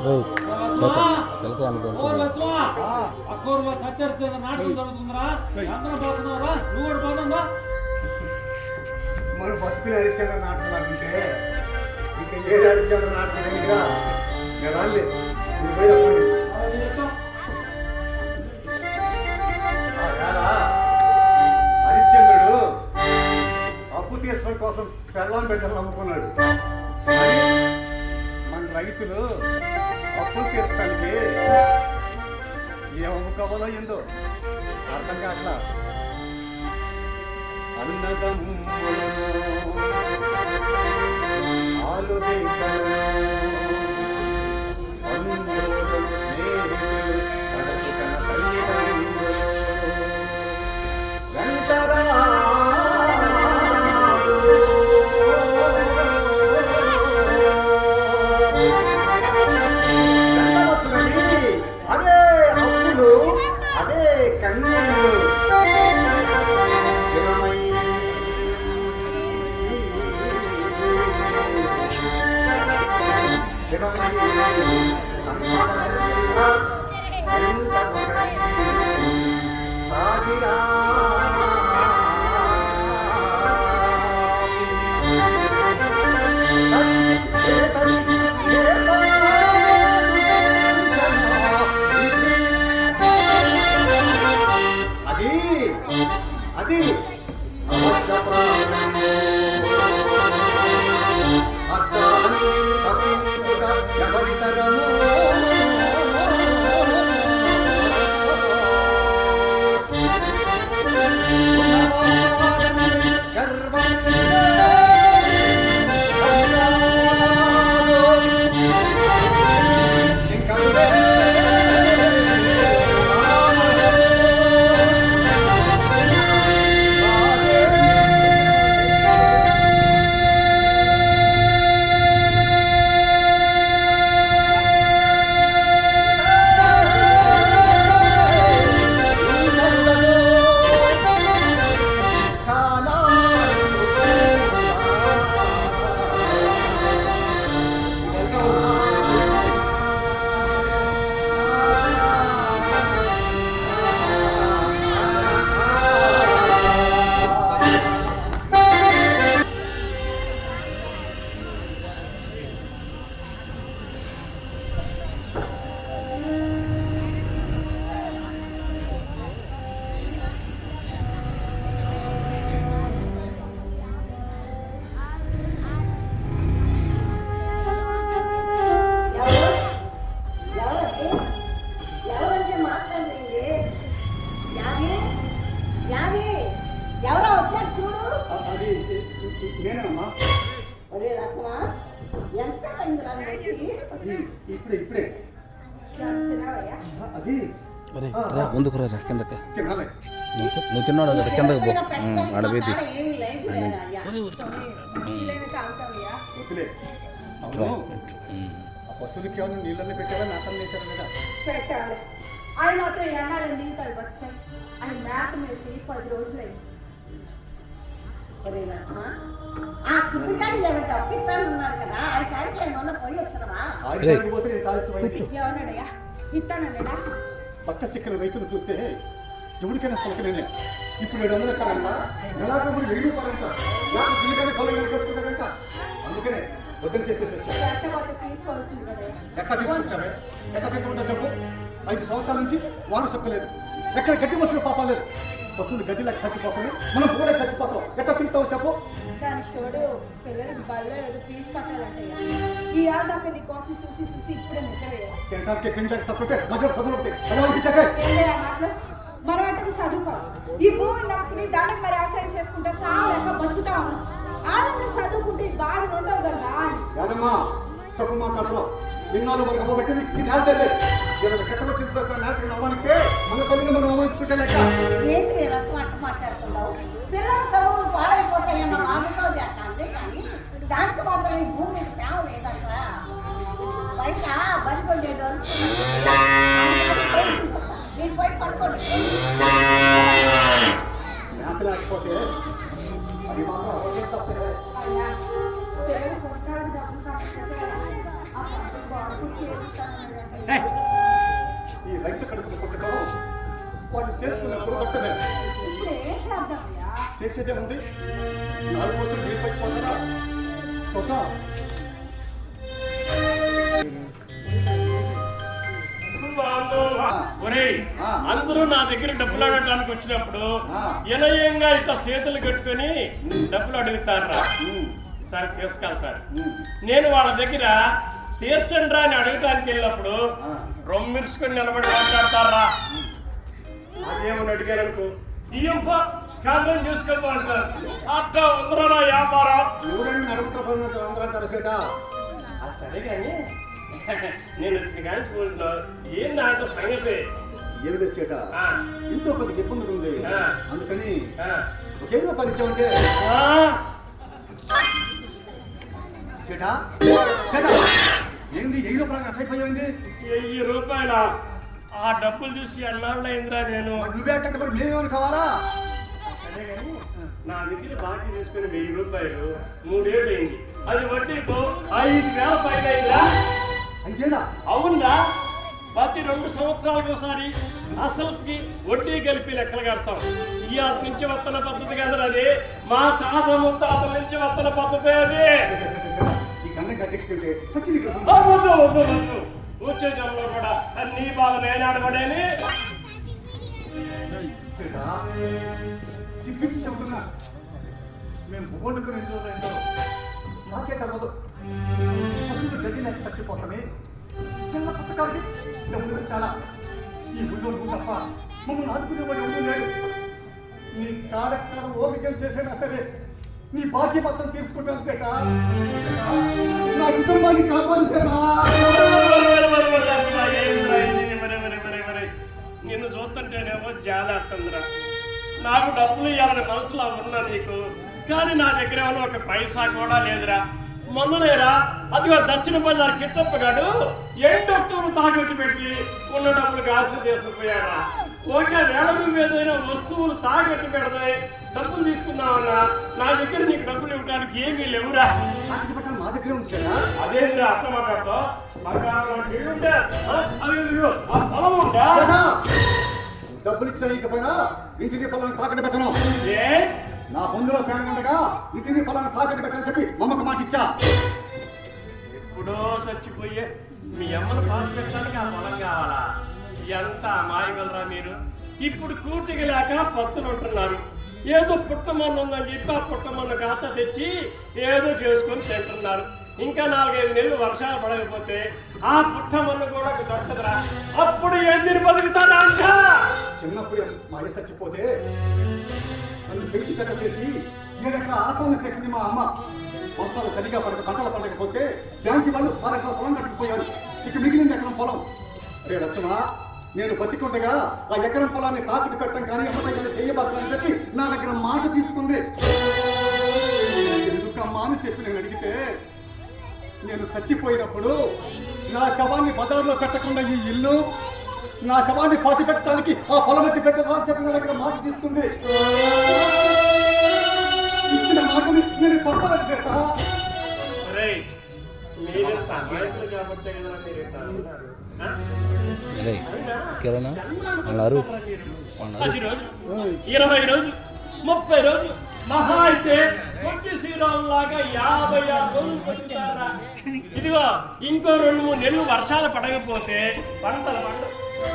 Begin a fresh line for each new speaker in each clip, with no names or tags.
మనం బతుకుని హరిశ్చంద్ర నాటకం అనుకుంటే ఇంకా ఏ హరిశ్చంద్ర నాటకం దగ్గర నేను రాలే హరిశ్చంద్రుడు అప్పు తీర్చడం కోసం పెళ్ళాం బిడ్డలు నమ్ముకున్నాడు. మన రైతులు అప్పులు తీర్చడానికి ఏ అమ్ముకోవాలో ఏందో అర్థం కావట్లా. అన్నదమ్ములను ఆలు బిడ్డలను బంధువులు స్నేహితులు కడకు కన తల్లిదండ్రులు వెంటరా అదే అప్పులు అదే కన్నీళ్ళు సాగిరా అది అర్థాన్ని తప్పించుట ఎవరి తరము ఇప్పుడే అది
ముందుకు రా కిందకి నువ్వు తిన్నాడు కదా కిందకి పో ఆడబోయి
పశువులకి ఏమైనా నీళ్ళని పెట్టారా మేతలు వేసారు కదా
పెట్టాలి. అవి మాత్రం ఎండాలి నీళ్ళు బతుకుతాయి. అని మేత వేసి 10 రోజులైంది.
ఆ సుబ్బిగాడి ఏమిటి అప్పిస్తానున్నాడు కదా ఆడికి ఆడికి ఏమన్నా పోయి వచ్చినవా? ఏమన్నాడయ్యా? ఇస్తానన్నాడా?
పక్క సిక్కల రైతులు చూస్తే ఎవరికైనా సొలకలేనే. ఇప్పుడు 700 ఎకరాలంట, నెలకు 1000 రూపాయలంట, నాకు గిల్లికని పొలం కట్టుకుంటారంట. అందుకనే వద్దని చెప్పేసి వచ్చాను. ఎట్లా తీసుకుంటావే? ఎట్లా తీసుకుంటా చెప్పు. 5 సంవత్సరాల నుంచి వాన సొక్కలేదు, ఎక్కడ గడ్డి మనుషులు పాపాలేదు. పశువులు గడ్డిలాగా చచ్చిపోతాయి, మనం కూడా చచ్చిపోతాం. ఎట్లా తింటావు చెప్పు.
దానికి తోడు పిల్లలకి బల్లో ఏదో ఫీజు కట్టాలంటయ్యా. ఈ ఆదాక నీ కోసం చూసి ఇప్పుడే నిద్రపోయారు.
తినడానికి తప్పుంటే మధ్య చదువు
మాటలు మరొకటి చదువుకోవాలి. ఈ భూమి నమ్ముకుని దానికి మరి ఆశయం చేసుకుంటే సాగు లేక బతుకుతా ఉన్నాం. ఆనందం చదువుకుంటే ఈ బాధ ఉండవు కదా.
కాదమ్మా, తప్పు మాట్లాడుతున్నావు. ఇన్నాళ్ళు మనకు అమ్మబెట్టింది ఈ నేతలే. నాటి నవ్వానికే మన తల్లిని మనం అమ్మించుకుంటే లెక్క.
ఏంటి నేను అట్ట మాట్లాడుతున్నావు? పిల్లల చదువు పాడైపోతాయన్న బాధతో అంతే కానీ దానికి మాత్రం ఈ భూమి మీద ప్రేమ లేదంటా. బయట బరికొండేది నేను పోయి పడుకోండి.
మేత లేకపోతే అది మాత్రం
ఎప్పుడు చేస్తాను
ఈ రైతు కడుపును కొట్టడం వాళ్ళు చేసుకున్న గురగొట్టమే.
ఇప్పుడు ఏం చేద్దామయ్యా?
చేసేదే ఉంది. నాలుగు కోసం నీళ్ళు పట్టిపోతారా సొంతం
ఒరేయ్,
ఆ.
అందరూ నా దగ్గర డబ్బులు అడగడానికి వచ్చినప్పుడు
ఆ.
వినయంగా ఇట్లా చేతులు కట్టుకొని డబ్బులు అడుగుతారా? సరే తీసుకెళ్తారు. నేను వాళ్ళ దగ్గర తీర్చండ్రా అని అడగటానికి వెళ్ళినప్పుడు
ఆ.
రొమ్మిర్చుకొని నిలబడి మాట్లాడతారా? అదేమని అడిగారు అనుకో, ఈయంప కారణం చూసుకోమంటారు. అట్లా ఉందరా నా వ్యాపారం.
ఎవరైనా నడుపుతున్న అందరూ అంటారు సేట.
ఆ సరే కానీ నేను వచ్చిన కానీ చూడండి ఏం దాంట్లో సంగతి.
ఏమి లేదు సేట,
ఆ,
ఇంట్లో కొద్దిగా ఇబ్బందులు ఉంది.
ఆ.
అందుకని
ఆ.
ఒకేలా పరిచయం అంటే
ఆ,
సేట సేట ఏంది ఏ రూపాయలు అట్లయిపోయింది?
1000 రూపాయల ఆ డబ్బులు చూసి అన్నాళ్ళైందిరా నేను.
మరి నువ్వే అంటే మరి మేమేమని కావాలా?
సరే కానీ నా దగ్గర బాకీ తీసుకుని 1000 రూపాయలు 3 ఏళ్ళు అయింది. అది వడ్డీకు 5000 పైన అయిందిరా.
అంతేనా?
అవుందా? ప్రతి 2 సంవత్సరాలకు ఒకసారి అసలుకి వడ్డీ కలిపి లెక్కలు కడతాం. ఇవాళ నుంచి వస్తున్న పద్ధతి కాదు అది, మా తాత ముత్తాతల నుంచి వస్తున్న పద్ధతి అది.
సేట, సేట, సేట. ఈ గండం కట్టించుంటే సచిన్ ఇక్కడ
ఆ, వద్దు వద్దు వద్దు, వచ్చే జనంలో కూడా అన్ని బాగా నేనాడబడేని.
సేట సిగ్గించి చెబుతున్నా, మేము భూగోళికులు ఎందులో ఏంటో నాకే తెలియదు. అసలు గడ్డి లేక చచ్చిపోతామే. చిన్న పుస్తకాలకి డబ్బులు పెట్టాలా? ఈ ఊళ్ళో నువ్వు తప్ప మమ్మల్ని ఆదుకునేవాడు ఎవరు లేడు. నీ కాడెక్కడ ఓపికం చేసినా సరే నీ బాకీ మొత్తం తీసుకుంటాను సేట. నా కుటుంబాన్ని కాపాడు సేట.
నిన్ను చూస్తుంటేనేమో జాలేస్తుందిరా. నాకు డబ్బులు ఇవ్వాలని మనసులో ఉన్నా నీకు, కానీ నా దగ్గర ఏమో ఒక పైసా కూడా లేదురా. మొన్ననేరా అదిగో దక్షిణ బజార్ కిట్టప్పగాడు ఎండొక్తువులు తాకట్టు పెట్టి ఉన్న డబ్బులకు ఆశ తీసుకుపోయారా. ఒకవేళ నువ్వు ఏదైనా వస్తువులు తాకట్టు పెడతాయి డబ్బులు తీసుకున్నావన్నా నా దగ్గర నీకు డబ్బులు ఇవ్వడానికి ఏమీ లేవురా.
తాకట్టు పెట్టాలి మా దగ్గరే ఉంది సేట.
అదేంద్రా అర్థం మాట్లాడతావు? ఇల్లుంటే ఆ పొలం ఉందా?
సేట, డబ్బులు ఇచ్చా ఇకపోయినా ఇంటిని పొలాన్ని తాకట్టు పెట్టను.
ఏ
నా బంధువుల పేరు ఉండగా ఇంటిని పొలాన్ని తాకట్టు పెట్టని చెప్పి మమ్మకు మాట ఇచ్చా.
ఎప్పుడో చచ్చిపోయే మీ అమ్మను పాతి పెట్టడానికి ఆ పొలం కావాలా? ఎంత అమాయకులరా మీరు. ఇప్పుడు కూటికి లేక పత్తులు ఉంటున్నారు. ఏదో పుట్టమన్ను ఉందని చెప్పి ఆ పుట్టమన్ను ఖాతా తెచ్చి ఏదో చేసుకొని తింటున్నారు. ఇంకా 4-5 నెలలు వర్షాలు పడకపోతే ఆ పుట్టమన్ను కూడా దొరకదురా. అప్పుడు ఎన్ని బతుకుతారా అంట.
చిన్నప్పుడు మా అయ్య చచ్చిపోతే నన్ను పెంచి పెద్ద చేసి ఏడెక్కడ ఆసాన్ని చేసింది మా అమ్మ. వర్షాలు సరిగా పంటలు పడకపోతే బ్యాంకి వాళ్ళు 6 ఎకరాల పొలం కట్టుకుపోయారు. ఇక మిగిలింది ఎకరం పొలం. రే రచ్చమా, నేను బతికుండగా ఆ ఎకరం పొలాన్ని తాకట్టు పెట్టడం కానీ అమ్మటం చేయబద్దని చెప్పి నా దగ్గర మాట తీసుకుంది. ఎందుకమ్మా అని చెప్పి నేను అడిగితే, నేను చచ్చిపోయినప్పుడు నా శవాన్ని బజార్లో పెట్టకుండా ఈ ఇల్లు, నా శవాన్ని పాతి పెట్టడానికి ఆ పొలం ఎత్తి పెట్టదా అని చెప్పి నా దగ్గర మాట తీసుకుంది. ఇచ్చిన మాటని నేను తప్పదని చేత.
ఒరేయ్, మీరెంత అమాయకులు కాబట్టే కదరా మీరు ఇంత అన్నారు. ఆ?
రేయ్
అవునా?
కిరణ్ అన్నారు
10 రోజులు 20 రోజులు 30 రోజులు మహా అయితే కొట్టి శ్రీరాములాగా 56 రోజులు బతుకుతారా. ఇదిగో ఇంకో 2-3 నెలలు వర్షాలు పడకపోతే పంటలు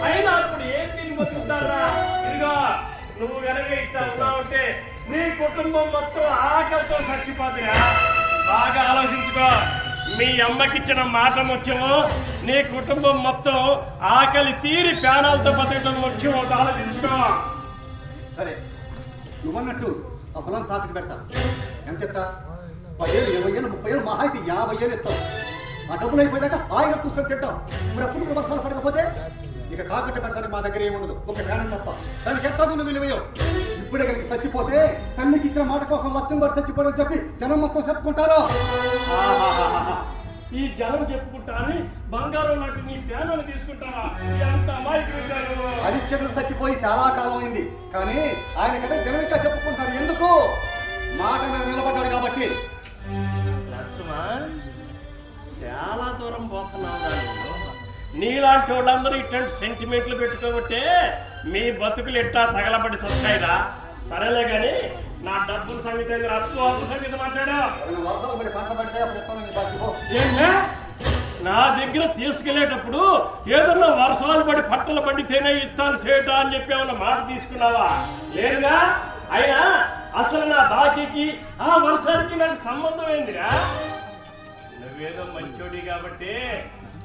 అయినా అప్పుడు ఏం తిని బతుకుతారా. ఇదిగో నువ్వు కనుక ఇట్లా ఉన్నావుంటే నీ కుటుంబం మొత్తం ఆకలితో చచ్చిపోతుందా. బాగా ఆలోచించుకో. మీ అమ్మకిచ్చిన మాట ముఖ్యమో, నీ కుటుంబం మొత్తం ఆకలి తీరి ప్రాణాలతో బతకడం ముఖ్యమో ఆలోచించుకో.
సరే, నువ్వన్నట్టు ఆ పొలం తాకట్టు పెడతా. ఎంత ఎత్తా? 10 ఏళ్ళు 20 ఏళ్ళు 30 ఏళ్ళు మహా అయితే 50 ఏళ్ళు ఎత్తాం. ఆ డబ్బులు అయిపోయాక హాయిగా కూర్చొని తింటాం. మరి అప్పుడు కూడా వర్షాలు పడకపోతే ఇక తాకట్టు పెడతానికి మా దగ్గర ఏముండదు, ఒక ప్రాణం తప్ప. దానికి ఎట్టాదు నువ్వు విలువయో. ఇప్పుడే కనుక చచ్చిపోతే తల్లికి ఇచ్చిన మాట కోసం లక్ష్యం పడి చచ్చిపోవడం చెప్పి జనం మొత్తం చెప్పుకుంటారు.
ఆహాహాహా. ఈ జనం చెప్పుకుంటాని బంగారం లాంటి నీ ప్యానలు తీసుకుంటావా? ఎంత అమాయకులు.
ఆదిత్యుడు చచ్చిపోయి చాలా కాలం అయింది, కానీ ఆయన కదా జనం ఇంకా చెప్పుకుంటారు. ఎందుకు? మాట మీద నిలబడ్డాడు కాబట్టి.
లక్ష్మా, చాలా దూరం పోతున్నావు నువ్వు. నీలాంటి వాళ్ళందరూ ఇట్లాంటి సెంటిమెంట్లు పెట్టుకోబట్టే మీ బతుకులు ఎట్టా తగలబడి సచ్చాయిరా. సరేలే కానీ నా డబ్బుల సంగతి అప్పు సంగతి మాట్లాడు.
వర్షాలు పడి పంట పడితే అప్పుడు ఇస్తాను నీ బాకీ పో.
ఏంటా నా దగ్గర తీసుకెళ్లేటప్పుడు ఏదన్నా వర్షాలు పడి పట్టలు పడితేనే ఇత్తాను చేయటా అని చెప్పి ఏమన్నా మాట తీసుకున్నావా? లేదుగా. అయినా అసలు నా బాకీకి ఆ వర్షానికి నాకు సంబంధం ఏందిరా? నువ్వేదో మంచోడి కాబట్టి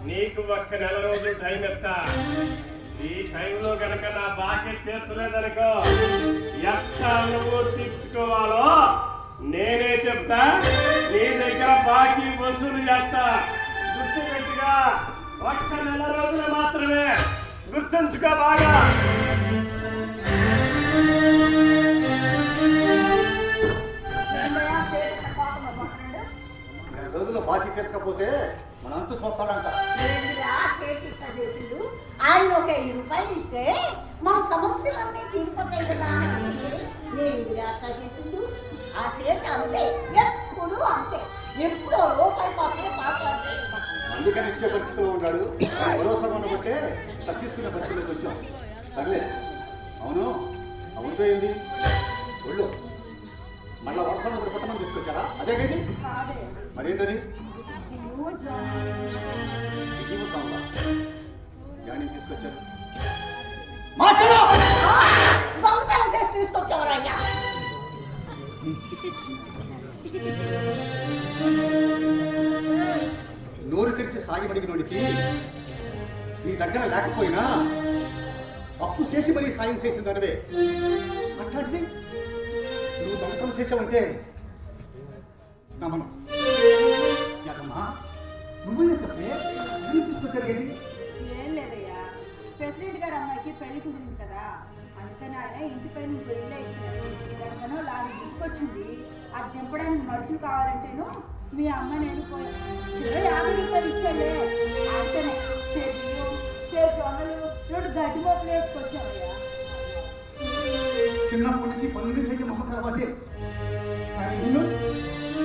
నీకు ఒక్క నెల రోజులు టైం ఇస్తా. ఈ టైంలో కనుక నా బాకీ తీర్చలేదనుకో ఎట్టా నువ్వు తీర్చుకోవాలో నేనే చెప్తా. నీ దగ్గర బాకీ వసూలు చేస్తా. గుర్తుపెట్టుగా, ఒక్క నెల రోజులు మాత్రమే. గుర్తుంచుకో బాగా.
ఏందయ్యా, సేటు ఎట్లా కోపంగా పోతున్నాడు?
2 రోజుల్లో బాకీ తీర్చకపోతే మన అంతు చూస్తాడంట.
ఏందిరా చేతిష్ట చేసిండు? ఆయన ఒక 1000 రూపాయలు ఇస్తే మన సమస్యలన్నీ తీరిపోతాయి కదా అంటే నేను అట్లా చేసిండు. ఆ చేతి అంతే, ఎప్పుడు అంతే, ఎప్పుడో రూపాయి మాత్రమే మాట్లాడుతూ
అందుకని ఇచ్చే పరిస్థితిలో ఉన్నాడు. భరోసా ఉండబట్టే తప్పించుకునే పరిస్థితిలోకి వచ్చాం. సర్లే, అవును అవుపోయింది ఒళ్ళు. మళ్ళా వర్షాలు ఒకటి పుట్టమని తీసుకొచ్చారా? అదే గది
కాదే,
మరేంటది?
నువ్వు జాయిన్.
ఇటీవల చాలా జాయినింగ్ తీసుకొచ్చారు. మాట్లాడు.
దొంగతనం చేసి తీసుకొచ్చేవారయ్యా.
నోరు తెరిచి సాయమడిగినోడికి నీ దగ్గర లేకపోయినా అప్పు చేసి మరీ సాయం చేసిందనివే. అట్లాంటిది నువ్వు దొంగతనం చేసావంటే నమ్మను. యాదమ్మా, నువ్వే చెప్పే ఏం తీసుకొచ్చారు? ఏంటి?
ఏం లేదయ్యా, ప్రెసిడెంట్ గారి అమ్మాయికి పెళ్లి కుదిరింది కదా, అందుకని ఆయన ఇంటిపై నువ్వు వెళ్ళే ఎక్కడో లారీ దిక్కొచ్చింది. అది దింపడానికి మనుషులు కావాలంటేను మీ అమ్మ నేను పోయి 50 రూపాయలు ఇచ్చాలే. అంతనే సేర్ బియ్యం, సేర్ జొన్నలు, 2 గడ్డి మోపులు వేసుకొచ్చావయ్యా.
చిన్నప్పటి నుంచి పనులు చేసే మొహ కాబట్టి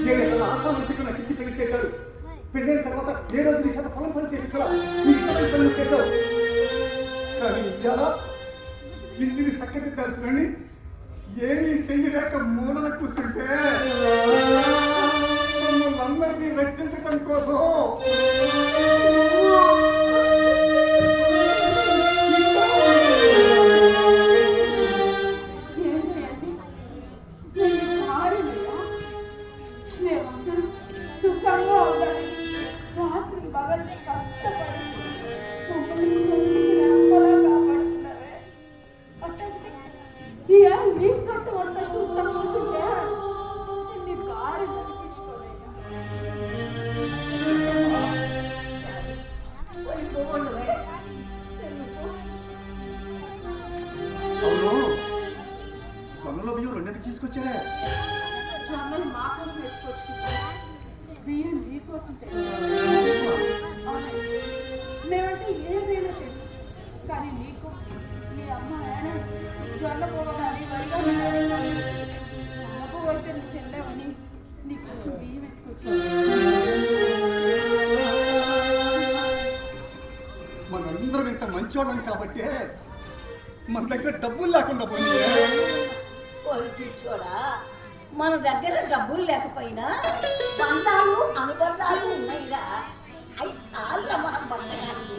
నేను ఆసాము చెప్పి నాకు ఇచ్చి పెళ్లి చేశారు. పెళ్ళైన తర్వాత ఏ రోజు నీ పొలం పని చేయించరా? నీ ఇంటి పనులు చేశావు. కానీ ఇలా ఇంటిని చక్కదిద్దాల్సిన ఏమీ చెయ్యలేక మూలన కూర్చుంటే మమ్మల్ని అందరినీ రక్షించటం కోసం
మేమందరం సుఖంగా ఉండాలి. రాత్రి పగలు కష్టపడి అమ్మలా కాపాడుతున్నావే. అట్లాంటిది నీ కట్టం అంతా సుఖం కూర్చుంటే నీ భార్య నడిపించుకోలేదా?
అవును, సొన్నలో బియ్యం 2 తీసుకొచ్చారే.
జొన్నలు మా కోసం ఎత్తుకొచ్చుకుంటాం, బియ్యం నీ కోసం తెచ్చుకుంటాం. మేమంటే ఏదైనా తెలుసు, కానీ నీకు మీ అమ్మ నాన్న జొన్న పోవగానే వరిగా జొన్న పోవైతే నువ్వు తినలేవని నీకోసం బియ్యం ఎత్తుకొచ్చాను.
మనందరం ఇంత మంచోళ్ళం కాబట్టి మన దగ్గర డబ్బులు లేకుండా పోయింది.
పిచ్చోడా, మన దగ్గర డబ్బులు లేకపోయినా బంధాలు అనుబంధాలు ఉన్నాయిరా. అవి చాలా మనం బతకాలి.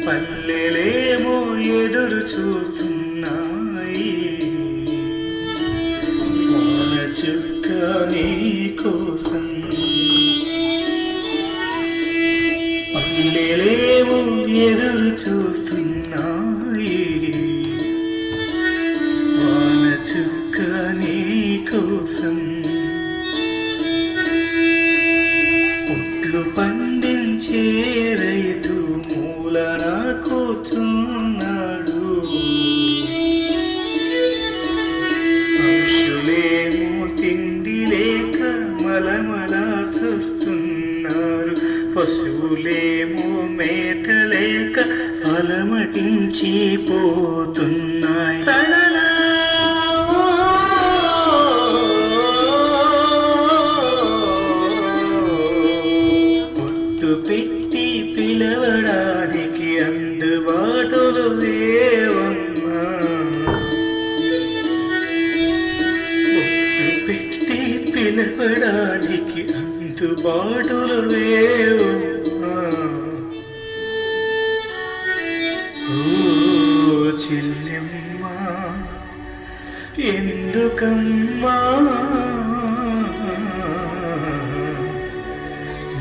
పల్లెలేమో ఎదురు చూస్తున్నాయి, మించిపోతున్నాయి. ముద్దు పెట్టి పిలవడానికి అందుబాటులో లేవమ్మా. ముద్దు పెట్టి పిలవడానికి అందుబాటులో లేవమ్మా. ఓ చెల్లెమ్మా ఎందుకమ్మా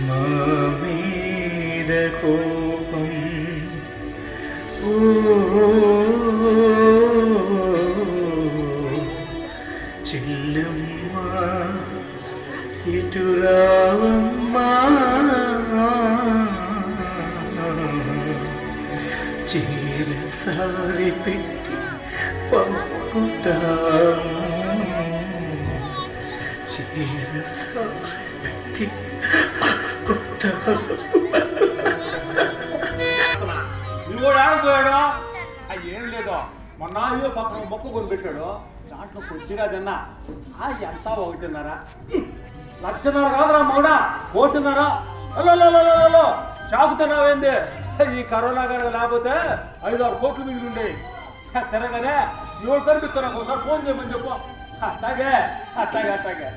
మా మీద కోపం? ఓ చెల్లెమ్మా ఇటు రావమ్మా. చీర సారి పెట్టి పంపుతాము. చీర సారి పెట్టి పంపుతాము.
నువ్వు కూడా ఆడిపోయాడు. అది ఏం లేదు, మొన్న అయ్యో పక్కన మొక్క కొని పెట్టాడు, దాంట్లో కొద్దిగా తిన్నా. ఎంత ఒకటిన్నారా? లక్షన్నర కాదురా మౌడా, పోతున్నారా? అలో షాకుతున్నావేంది? ఈ కరోనా కనుక లేకపోతే 5-6 కోట్లు మిగిలి ఉండేవి. సరేగానే ఎవరు కనిపిస్తున్నా ఒకసారి ఫోన్ చేయమని చెప్పు. అట్టాగే అట్టాగే అట్టాగే.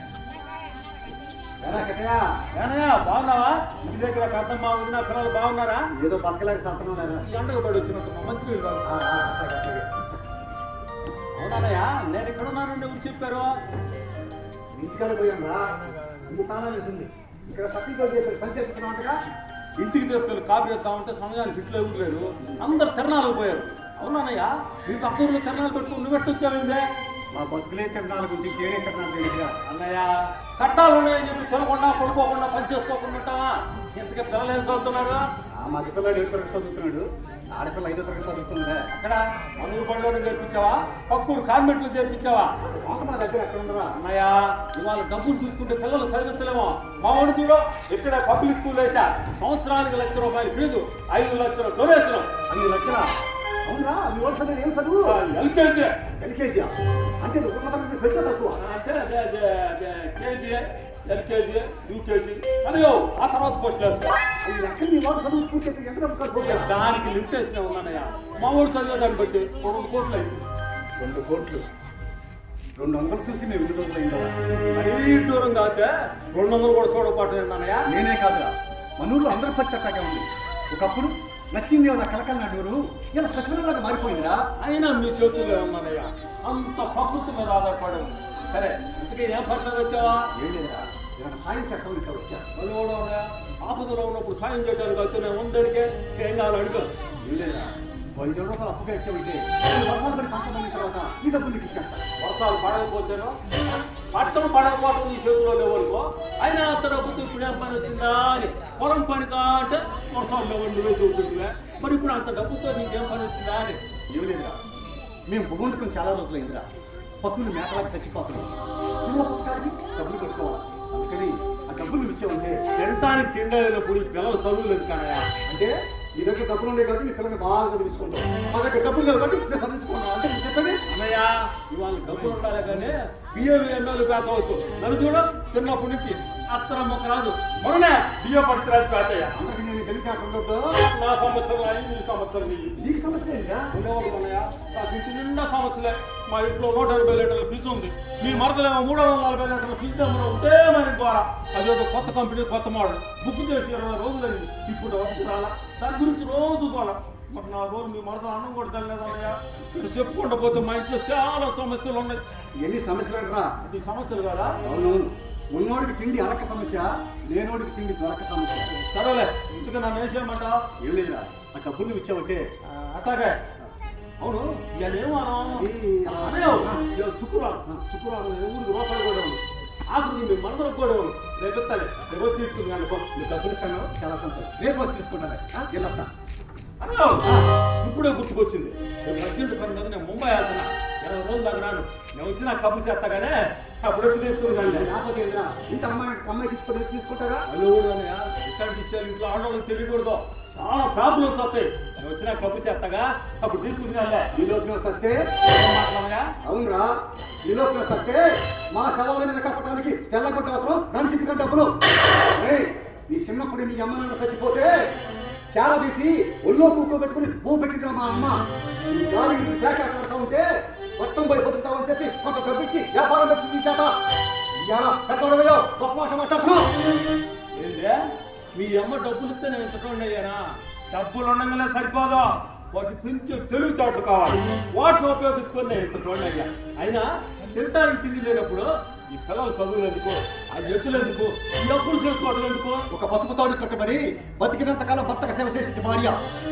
ఏనయ్యా బాగున్నావా? ఇంటి దగ్గర పెద్దమ్మ వదిన పిల్లలు బాగున్నారా?
ఏదో బతకలేక సంతనం లేదా?
ఈ ఎండకు పడి వచ్చినట్టు మంచి నీళ్ళు కాదు. అవునానయ్యా, నేను ఇక్కడ ఉన్నానండి. ఎవరు చెప్పారు?
ఇంటికాడ పోయాం రా, ఇంటి తాళం వేసింది. ఇక్కడ సర్టిఫికేట్ చెప్పారు, పని చేస్తున్నాంటగా.
ఇంటికి తీసుకెళ్ళి కాపీ చేస్తామంటే సమయానికి ఇట్లు ఎవరు లేరు, అందరు తిరణాలకు పోయారు. అవునానయ్యా, మీ పక్క ఊళ్ళో తిరణాలు పెట్టుకుని నువ్వు పెట్టొచ్చావేందే?
మా బతుకులే తిరణాలు గురించి ఇంకేనే తిరణాలు తెలియదురా.
అన్నయ్య, కట్టాలు ఉన్నాయని చెప్పి తినకుండా కొడుకోకుండా పని చేసుకోకుండా ఉంటావా? ఇంతకీ పిల్లలు ఏం చదువుతున్నారు?
మా పిల్లడు 7వ తరగతి చదువుతున్నాడు, ఆడపిల్ల 5వ తరగతి చదువుతుందిరా.
అక్కడ మనూరు బడిలోనే చేర్పించావా? పక్కూరు కాన్వెంట్లో చేర్పించావా?
మా దగ్గర ఎక్కడ ఉందరా?
అన్నయ్య, ఇవాళ డబ్బులు చూసుకుంటే పిల్లలు చదివిస్తలేమో. మా వాడు చూడు, ఇక్కడ పబ్లిక్ స్కూల్ వేసా, సంవత్సరానికి ₹1,00,000 ఫీజు, 5 లక్షల డొనేషన్.
5 లక్షలా? అవునరా? మీ వాళ్ళ చదివి ఏం చదువు?
ఎల్కేజీ.
ఎల్కేజీ అంటే ఉన్నత పెంచే తక్కువ.
అంటే కేజీ, ఎల్కేజీ, యూకేజీ అని ఆ తర్వాత కొట్టలేదు.
ఎక్కడ మీ వాళ్ళు చదువు పూర్తి ఎంత డబ్బు ఖర్చు అవుతాయి?
దానికి లిమిటేషన్ ఉన్నానయ్యా. మా వాడు చదివేదాన్ని బట్టి 2 కోట్లు అయింది.
2 కోట్లు? 200 చూసి మేము 2 రోజులు అయిందా?
మరీ దూరం కాకపోతే 200 కూడా చూడకపోతున్నానయ్యా.
నేనే కాదురా, మనూరులో అందరూ పట్టి అట్టాగే ఉంది. ఒకప్పుడు నచ్చింది నా కలకల నడువురు ఇలా సశనంలాగా మారిపోయిందిరా.
అయినా మీ చేతుల్లో ఉన్నానయ్యా, అంత ప్రకృతి మీద ఆధారపడవు. సరే, ఇంతకీ ఏం పట్ల వచ్చావా?
ఏం లేదురా, ఇలాగ సాయం సెక్టర్ ఇక్కడ వచ్చా.
వాళ్ళు కూడా ఉన్నాయా? ఆపదలో ఉన్నప్పుడు సాయం చేయడానికి వస్తే నేను ఉందరికే ఏం కావాలి అడుగు.
ఏం లేదురా, ₹5,000 అప్పుగా ఇచ్చామంటే వర్షాలు పడి పంచమైన తర్వాత ఈ డబ్బులు నీకు ఇచ్చాక.
వర్షాలు పడకపోతేనో పట్టం పడకపోవడం నీ చేతిలో లేవనుకో. అయినా అంత డబ్బుతో ఇప్పుడు ఏం పని వచ్చిందా అని పొలం పని కాంటే వర్షాలు లేవండి నువ్వే చూస్తుంటువే. మరి ఇప్పుడు అంత డబ్బుతో నీకేం పని వచ్చిందా అని.
ఏం లేదురా, మేము పొగుండుకొని చాలా రోజులైందిరా. పశువులు మేకలాగా చచ్చిపోతున్నాం, డబ్బులు కట్టుకోవాలి. అందుకని ఆ డబ్బులు నువ్వు ఇచ్చావంటే
తినటానికి తిండైనప్పుడు ఈ పిల్లలు చదువులేదు కానయా.
అంటే నీ దగ్గర డబ్బులు ఉండే కాబట్టి నీ పిల్లల్ని బాగా చదివించుకుంటావు, మా దగ్గర డబ్బులు లేవు కాబట్టి నేను చదివించుకున్నావు అంటే నువ్వు చెప్పండి.
అన్నయ్య, ఇవాళ డబ్బులు ఉండాలి కానీ బియ్యం ఎన్నోలు పేచవచ్చు. నన్ను చూడ, చిన్నప్పటి నుంచి అత్తరం మొక్క రాదు, మొన్ననే బియ్యం పట్టుకురాదు పేచయ్య.
అందరికి నేను తెలియక ఉండొద్దు.
నా సంవత్సరం అయ్యి నీ సంవత్సరం
నీకు సమస్య ఏంటా?
ఉండేవాళ్ళు అన్నయ్య. నాకు ఇంటి నిండా సమస్యలే. మా ఇంట్లో 180 లీటర్ల ఫీజు ఉంది. మీ మరదలేమో 340 లీటర్ల ఫీజు నెంబర్ ఉంటే మరి ద్వారా అదేదో కొత్త కంపెనీ కొత్త మోడల్ బుక్ చేసి 20 రోజులైంది. ఇప్పుడు రాలా, దాని గురించి రోజు పోలా. మరి 4 రోజులు మీ మరదలు అన్నం కూడా తెల్లలేదన్నయ్య. ఇక్కడ చెప్పుకుంటూ పోతే మా ఇంట్లో చాలా సమస్యలు ఉన్నాయి.
ఎన్ని సమస్యలు అంటారా?
అది సమస్యలు కదా.
అవునవును, ఉన్నోడికి తిండి అరక సమస్య, లేనోడికి తిండి దొరక సమస్య.
సరేలే, ఇందుకు నన్ను ఏం చేయమంటావు?
ఏం లేదురా, ఆ డబ్బులు నువ్వు ఇచ్చావంటే
అట్లాగే. అవును, ఇవాళ ఏమన్నా శుక్రవారం ఊరికి రూపాయలు కూడా ఉంది. ఆఖరికి మీ మనదలకు కూడా ఉంది. రేపు ఎత్తాలి, రేపు తీసుకుని
నువ్వు డబ్బులు ఇస్తాను, చాలా సంతోషం. రేపు వచ్చి తీసుకుంటాను. వెళ్ళొస్తా.
అన్నా, ఇప్పుడే గుర్తుకొచ్చింది. రేపు అర్జెంట్ పని మీద నేను ముంబై వెళ్తున్నా. 20 రోజులు దాకా రాను. నేను వచ్చి నాకు కబుర్ చేస్తాగానే అప్పుడు వచ్చి తీసుకుని
లేకపోతే ఏంద్రా, ఇంత అమ్మాయికి ఇచ్చి తీసుకుంటారా?
వాళ్ళు కూడా ఇట్లాంటి విషయాలు ఇంట్లో ఆడవాళ్ళకి తెలియకూడదు. చాలా ప్రాబ్లమ్స్ వస్తాయి. నేను వచ్చినా కబుర్ చేస్తాగా, అప్పుడు తీసుకుంటున్నా.
ఈలోపు సత్తే అవునరా, ఈలోపు సత్తే మా శవాల మీద కప్పడానికి తెల్లగొట్ట అవసరం, దానికి ఇంటికి డబ్బులు. నీ చిన్నప్పుడు నీ అమ్మ నాన్న చచ్చిపోతే శాల తీసి ఒళ్ళో కూర్చోబెట్టుకుని భూ పెట్టిందిరా మా అమ్మ. ఈ గాలికి పేకాడుతూ ఉంటే మొత్తం పోయి బతుకుతామని చెప్పి కొంత డబ్బిచ్చి వ్యాపారం పెట్టి తీసాట. ఇవాళ పెద్దవాళ్ళలో గొప్ప మాట మాట్లాడుతున్నావు.
ఏందే మీ అమ్మ డబ్బులు ఇస్తే నేను ఇంతటోండి అయ్యానా? డబ్బులు ఉండగానే సరిపోదు, వాటి పెంచే తెలివితేటలు కావాలి. వాటిని ఉపయోగించుకొని నేను ఇంతటోండి అయ్యా. అయినా తింటానికి తిండి లేనప్పుడు ఈ పిల్లలు చదువులు ఎందుకు, ఆ ఎత్తులు ఎందుకు, ఈ అప్పులు చేసుకోవడం ఎందుకు?
ఒక పసుపు తాడు కట్టబడి బతికినంత కాలం భర్తకు సేవ చేసింది భార్య,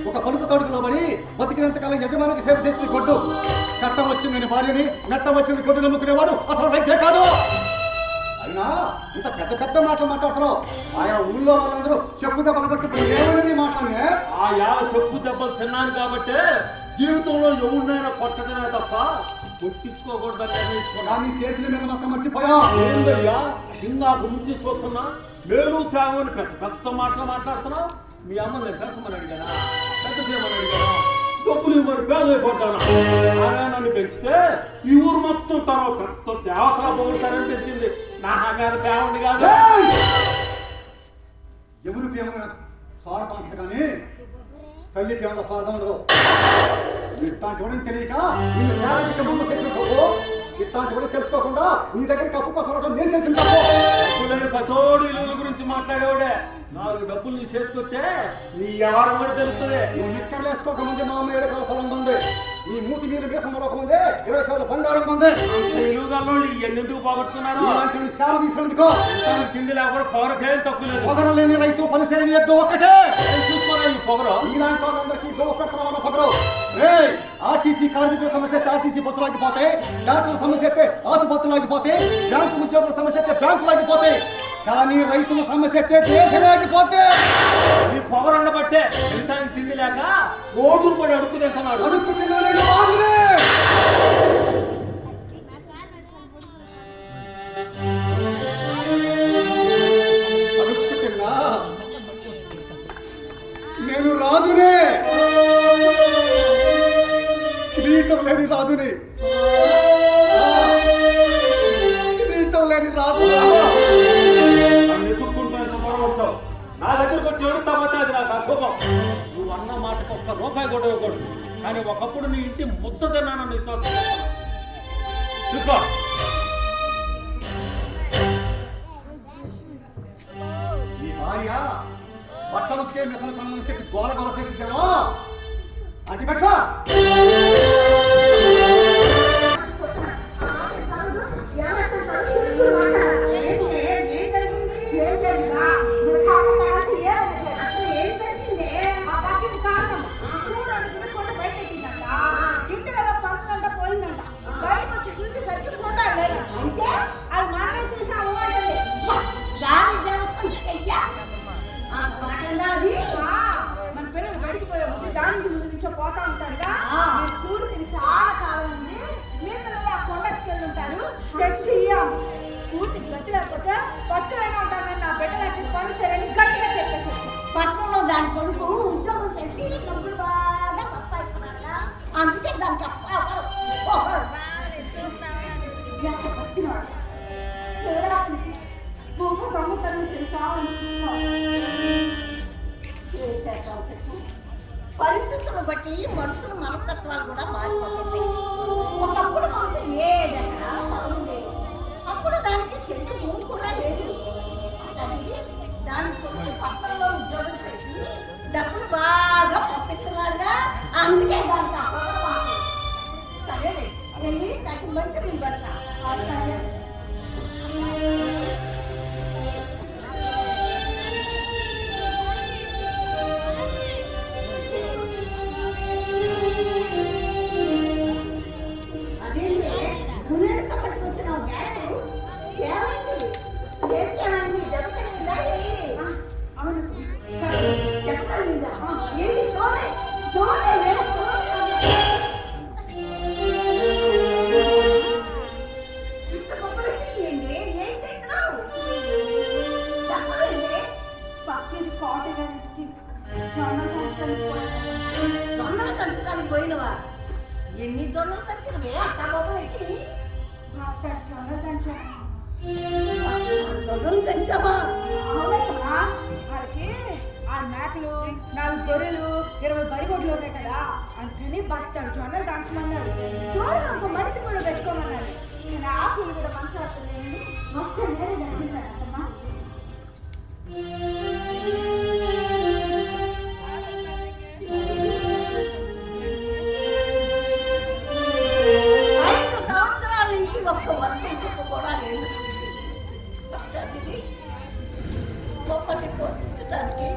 ఒక పలుపు తాడుకులో పడి బతికినంత కాలం యజమానికి సేవ చేసింది గొడ్డు. కట్టం వచ్చిందని భార్యని, నట్టం వచ్చింది గొడ్డు నమ్ముకునేవాడు అసలు రైతే కాదు. అయినా ఇంత పెద్ద పెద్ద మాటలు మాట్లాడుతున్నావు. ఆయా ఊళ్ళో వాళ్ళందరూ చెప్పు దెబ్బలు పట్టుకుని ఏమని మాట్లాడే.
ఆ యాల చెప్పు దెబ్బలు తిన్నాను కాబట్టి జీవితంలో ఎవరినైనా కొట్టడమే తప్ప కొట్టించుకోకూడదని నిర్ణయించుకున్నా.
కానీ చేతుల మీద మొత్తం మర్చిపోయా.
ఏందయ్యా ఇందాక నుంచి చూస్తున్నా మేలు త్యాగమని పెద్ద పెద్ద మాటలు మాట్లాడుతున్నా. మీ అమ్మ నేను పెంచమని అడిగానా, పెద్ద చేయమని అడిగానా, డబ్బులు ఇవ్వమని పేదైపోతానా? అలా నన్ను పెంచితే ఈ ఊరు మొత్తం తన పెద్ద దేవతలా పొగుడతారని పెంచింది. నా మీద పేవండి కాదు.
ఎవరు ప్రేమ స్వార్థం అంటది కానీ తల్లి ప్రేమలో స్వార్థం ఉండదు. ఇట్లాంటి వాడిని తెలియక నిన్ను శారీరక మమ్మ చేసిన తప్పు, ఇట్లాంటి వాడిని తెలుసుకోకుండా నీ దగ్గర కప్పు కోసం నేను చేసిన తప్పు.
డబ్బులేని పతోడు ఇల్లు గురించి మాట్లాడేవాడే. 4 డబ్బులు నీ చేతికొస్తే నీ వ్యవహారం కూడా తెలుస్తుంది.
నువ్వు నిక్కర్లు వేసుకోకముందే మా అమ్మ 7 ఎకరాల పొలం ఉంది. నీ మూతి మీద మీసం మరొకముందే 20 శాతం బంగారం ఉంది.
ఇలుగల్లో ఎందుకు పోగొట్టుకున్నారు?
ఇలాంటి శాల తీసుకుందుకో.
తిండి లేకపోతే పొగరకేం తక్కువ లేదు.
పొగర లేని రైతు పని చేయలేదు ఒక్కటే.
చూసుకోరా ఈ పొగరు.
ఇలాంటి వాళ్ళందరికీ గోపెట్టరామన్న పొగరు. ఆర్టీసీ కార్మికుల సమస్య అయితే ఆర్టీసీ బస్సులు ఆగిపోతే, డాక్టర్ల సమస్య అయితే ఆసుపత్రులు ఆగిపోతే, బ్యాంకు ఉద్యోగుల సమస్య అయితే బ్యాంకులు ఆగిపోతాయి. కానీ రైతుల సమస్య అయితే దేశమే ఆగిపోతే.
ఈ పొగరుండబట్టే తింటానికి తిండి లేక రోడ్డు పడి అడుక్కు తింటున్నాడు.
అడుక్కు తిన్నాను బాగునే. అడుక్కు తిన్నా నేను రాజునే, కిరీటం లేని రాజుని, కిరీటం లేని రాజు.
నన్ను ఎత్తుక్కుంటూ పొగర వచ్చావు. నా దగ్గరకు వచ్చి ఎడుతామంటే అది నాకు అశుభం. నువ్వు అన్న మాటకు ₹1 కూడా ఇవ్వకూడదు. కానీ ఒకప్పుడు నీ ఇంటి ముద్ద తిన్నానని విశ్వాసం చూసుకో.
నీ భార్య బట్టలు ఉతికే మిషన్ కొనమని చెప్పి గోల గోల చేసిద్దామో అడ్డు పెట్టుకో.
మన పిల్లలు బయటికి పోయే ముందు దానికి ముందు నుంచో పోతా ఉంటారుగా. మీరు కూడి తిని చాలా కాలం ఉంది. మీ పిల్లలు ఆ కొండకి వెళ్ళి ఉంటారు. తెచ్చి పూర్తి గట్టి లేకపోతే పట్టులైనా ఉంటాను కానీ నా బిడ్డలకి పని సరని గట్టిగా చెప్పేసి వచ్చాను.
పట్టణంలో దాని కొడుకు ఉద్యోగం చేసి డబ్బులు బాగా సంపాదిస్తున్నాడు. అందుకే దానికి పరిస్థితులను బట్టి మనుషుల మనస్తత్వాలు కూడా మారిపోతున్నాయి. ఒకప్పుడు మనకు ఏదైనా లేదు, అప్పుడు దానికి శక్తి భూమి కూడా లేదు. దాని కొడుకు పట్టణంలో ఉద్యోగం చేసి డబ్బులు బాగా పంపిస్తున్నారుగా, అందుకే దానికి అపకరం. సరే వెళ్ళి దానికి మంచి నేను పెడతా. అదేంటి ఎన్ని జొన్నలు తెచ్చినవే అక్క బాబు ఎక్కి
అత్తడి జొన్నలు దంచాను.
జొన్నలు తెచ్చావా
అవునమ్మా, వాళ్ళకి 6 మేకలు 4 గొర్రెలు 20 బరిగొడ్లు ఉన్నాయి కదా, అందుకని బట్టలు జొన్నలు దంచమన్నారు. తోడుగా ఒక మనిషి కూడా పెట్టుకోమన్నారు. నేను ఆకులు కూడా మాట్లాడుతున్నాను, మొత్తం నేనే దంచేశాను అత్తమ్మా.
ఒక్క వర్షం చెప్పు కూడా లేదు గొప్పని పోషించడానికి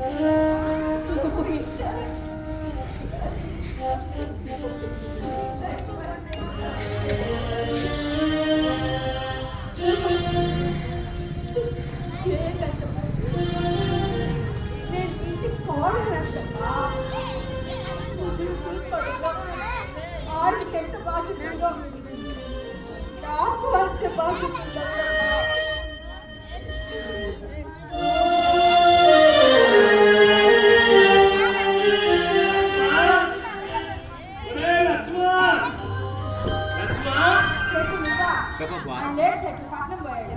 నేను ఇంటికి పోవాలంటమ్మా. ఆడికి ఎంత బాధ్యతగా నాకు అంతే బాధ్యత.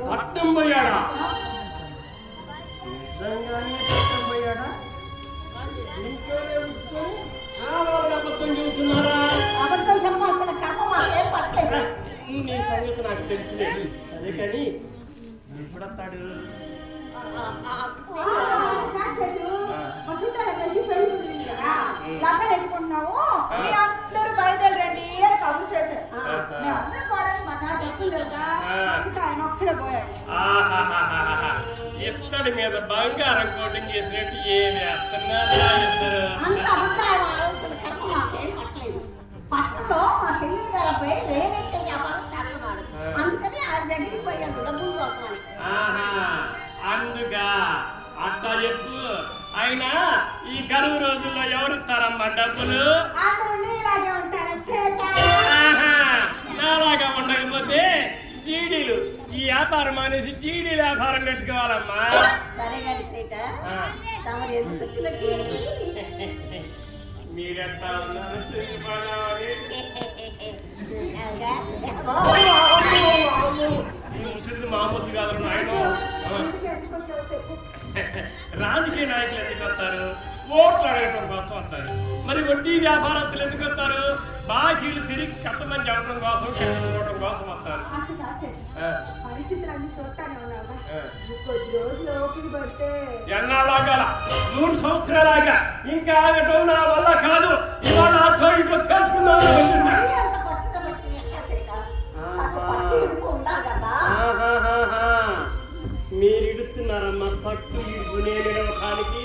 పట్నం పోయాడా? నిజంగానే పట్నం పోయాడా? అబద్ధం చెబుతున్నారా?
అబద్ధం సంపాదన కర్మ మాకేం పట్టలేదు.
నీ సంగతి నాకు తెలిసిలేదు. సరే కానీ ఎప్పుడొస్తాడు?
లగ్గలు ఎట్టుకుంటున్నాము, మీ అందరూ బయలుదేరండి అని కబురు చేశారు. మేమందరం కూడా మా నాన్న డబ్బులు లేదా, అందుకే ఆయన ఒక్కడే పోయాడు.
ఎత్తడి మీద బంగారం కోటింగ్ చేసినట్టు ఏమి వేస్తున్నారా ఇద్దరు?
అంత అబద్ధాలు ఆలోచన కర్మ మాకేం పట్టలేదు. పట్టణంలో మా చెల్లెలు గారు అబ్బాయి రియల్ ఎస్టేట్ వ్యాపారం చేస్తున్నాడు, అందుకని ఆడి దగ్గరికి పోయాడు డబ్బులు కోసమని.
అందుగా అట్టా చెప్పు. అయినా ఈ కరువు రోజుల్లో ఎవరిస్తారమ్మా డబ్బులు?
అందరూ నీలాగే ఉంటారు.
నాలాగా ఉండకపోతే జీడీలు ఈ వ్యాపారం అనేసి జీడీ వ్యాపారం పెట్టుకోవాలమ్మా.
సరే కానీ సీత తమరు ఎందుకు వచ్చిన కీడికి
మీరెంతా ఉన్నారు చెప్పాలి. ముసలి మామూలు కాదు నాయన. రాజకీయ నాయకులు ఎందుకు వస్తారు? ఓట్లు అడగటం కోసం వస్తారు. మరి వడ్డీ వ్యాపారస్తులు ఎందుకు వస్తారు? బాకీలు తిరిగి కట్టమని చెప్పడం కోసం, కట్టించుకోవడం కోసం వస్తారు.
పరిస్థితులన్నీ చూస్తానే ఉన్నావా? కొద్ది రోజులు ఓపిక పడితే
ఎన్నాళ్ళాగా 3 సంవత్సరాలాగా ఇంకా ఆగటం నా వల్ల కాదు. ఇవాళ ఇంట్లో తెలుసుకున్నాను. మీరు ఇడుతున్నారమ్మా పట్టు ఇడుపు నేను ఇడవటానికి.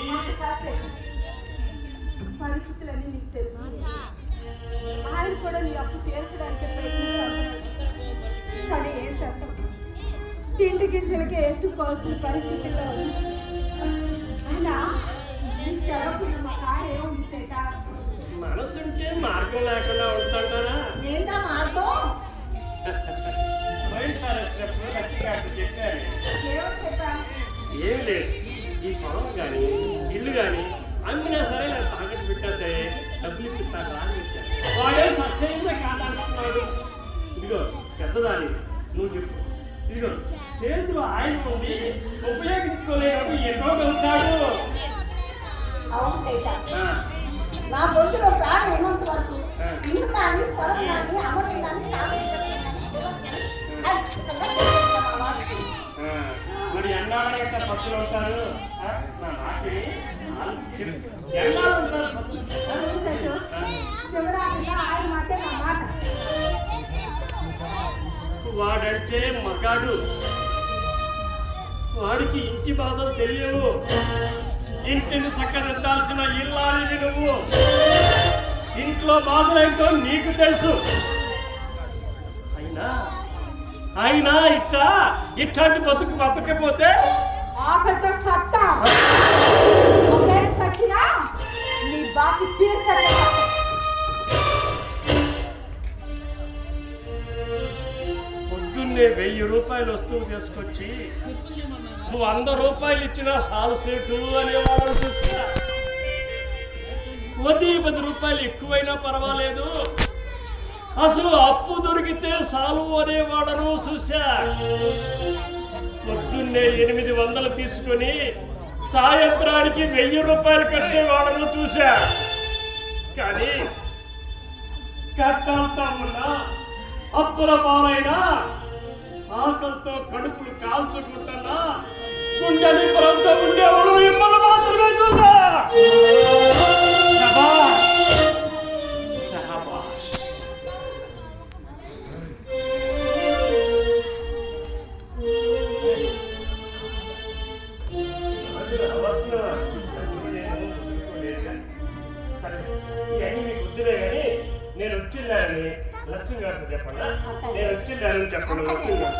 పరిస్థితులన్నీ నీకు తెలుసు. ఆయన కూడా నీ అప్పు తీర్చడానికి ప్రయత్నిస్తాను, కానీ ఏం చేస్తాం, తిండి గింజలకే ఎత్తుకోవాల్సిన పరిస్థితిలో అయినా మా కాయ ఏముంది సేట?
మనసుంటే మార్గం లేకుండా ఉంటుంటారా?
ఏందా మార్గం?
పోయినసారి వచ్చినప్పుడు లక్ష్మీకాంత చెప్పారు.
ఏమని చెప్పా?
ఏం లేదు, ఈ పొలం కానీ ఇల్లు కానీ అమ్మినా సరే లేదా తాకట్టు పెట్టా సరే డబ్బులు ఇప్పిస్తాను రాని పెట్టాను. వాడే సస్యంగా కాదంటున్నాడు. ఇదిగో పెద్దదాని నువ్వు చెప్పు. ఇదిగో చేతిలో ఆయన ఉంది, ఉపయోగించుకోలేనప్పుడు ఎన్నో వెళ్తాడు.
అవును సీత, నా బొందులో ప్రాణం ఉన్నంత వరకు ఇల్లు కానీ పొలం కానీ అమ్మడం కానీ
మరి ఎన్నాళ్ళ యొక్క పత్తులు ఉంటారు? నా నాటి ఎన్నాళ్ళు ఉంటారు పత్తులు?
శివరాత్రిగా ఆయన మాటే నా మాట.
వాడంటే మగాడు, వాడికి ఇంటి బాధలు తెలియవు. ఇంటిని సక్కదిద్దాల్సిన ఇల్లాలివి నువ్వు. ఇంట్లో బాధలేంటో నీకు తెలుసు. అయినా ఇట్లాంటి బతుకు బతకపోతే
ఆకలితో సత్తా ఒకే సచ్చినా నీ బాకి తీర్చక.
పొద్దున్నే 1000 రూపాయలు వస్తువు తీసుకొచ్చి నువ్వు 100 రూపాయలు ఇచ్చినా సాలు సేటు అనేవాళ్ళు చూసా. 10 రూపాయలు ఎక్కువైనా పర్వాలేదు, అసలు అప్పు దొరికితే సాలు అనే వాళ్ళను చూశా. పొద్దున్నే 800 తీసుకొని సాయంత్రానికి 1000 రూపాయలు కట్టే వాళ్ళను చూశా. కానీ కట్టంతా ఉన్నా అప్పుల పాలైనా ఆకలితో కడుపులు కాల్చుకుంటున్నా గుండెని ప్రాంత ఉండేవాళ్ళు మిమ్మల్ని మాత్రమే చూసా. శభాష్ శభాష్. సరే ఇవన్నీ మీకు వద్దులే కానీ నేను వచ్చిందని లక్ష్మి గారితో చెప్పండి. నేను వచ్చిందని చెప్పండి లక్ష్మి గారు.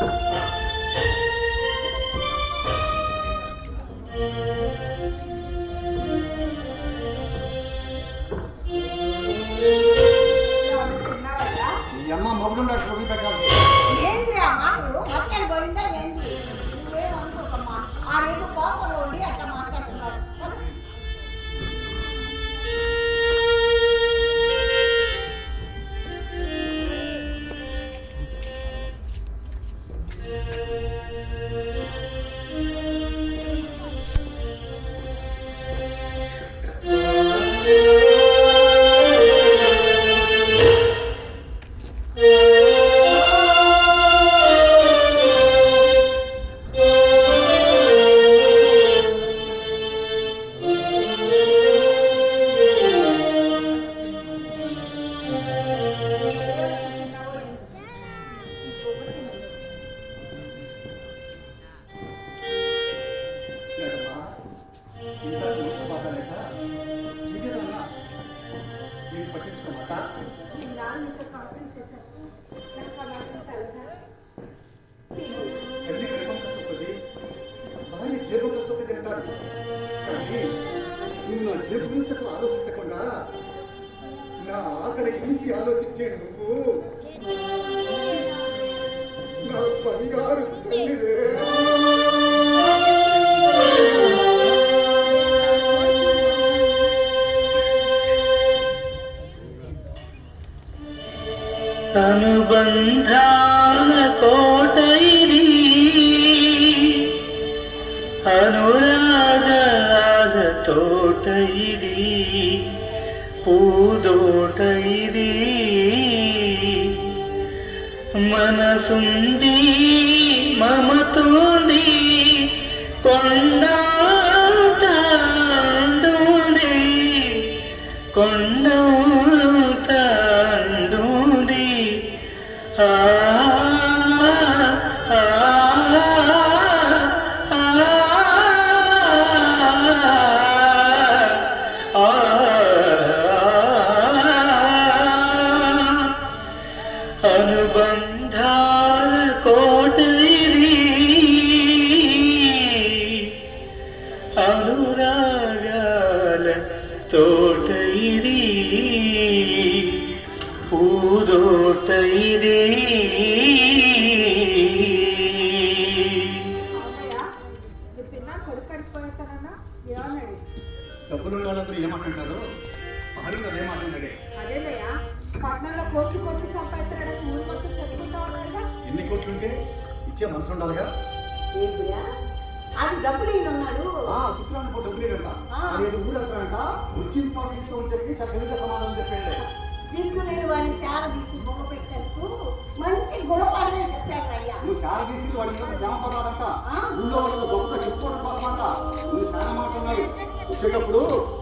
తిన్నావా?
ఈ అమ్మ మొగుడు కొడుకు పెట్టాలి.
ఏంద్రా మాటలు మధ్యాహ్నం పోయిందా ఏంది? నువ్వేం అనుకోకమ్మా, ఆడేదో కోపంలో ఉండి అట్లా మాట్లాడుతున్నాడు. పద.
పట్టించుకోమాట.
మీ నాన్న ఇంత కాన్ఫిడెన్స్ చేశారు. నాకు ఆ మాత్రం తెలదా?
తల్లి గర్భం కష్టపడి భార్య జేబు కష్టపడి తింటారు. కానీ నువ్వు నా జేబు గురించి అసలు ఆలోచించకుండా నా ఆకలి గురించి ఆలోచించే నువ్వు నా బంగారు తల్లివే.
అనుబంధాల కోట ఇది, అనురాగాల తోట ఇది, పూదోట ఇది. మనసుంది మమతోంది కొండంతాండుంది, కొండంతాండుంది. ఆ ఆ అనుబంధాల కోట ఇది, అనురాగాల తోట ఇది, పూదోట ఇది.
అవునయ్య, నువ్వు తిన్నా కొడుకు కడిపోతానన్నా ఏమన్నాడు?
డబ్బులు వాళ్ళందరూ ఏమంటుంటారు? భార్య అదేమాటన్నాడే.
అదేనయ్యా, పట్టణంలో కోట్లు కోట్లు సంపాదించడానికి ఊరు మొత్తం చదువుకుంటా ఉన్నారుగా.
ఎన్ని కోట్లుంటే ఇచ్చే మనసు ఉండాలిగా.
ఏంద్రా అది డబ్బులు ఈయనన్నాడు.
శుక్రాన్ని పోటీ డబ్బులేదంట. అది ఏదో ఊరంటారంట. వచ్చిన పాటిస్తూ చెప్పి తెలుగు సమాధానం చెప్పండి.
నీకు నేను వాడిని చాలా తీసి బొమ్మ పెట్టేందుకు మంచి గుణపాఠమే చెప్పాడు అయ్యా.
నువ్వు శాల తీసి వాడి మీద ప్రేమ పడాలంట. ఊళ్ళో వాళ్ళతో గొప్ప చెప్పుకోవడం కోసం అంట. నువ్వు శాల మాట్లాడినాడు. వచ్చేటప్పుడు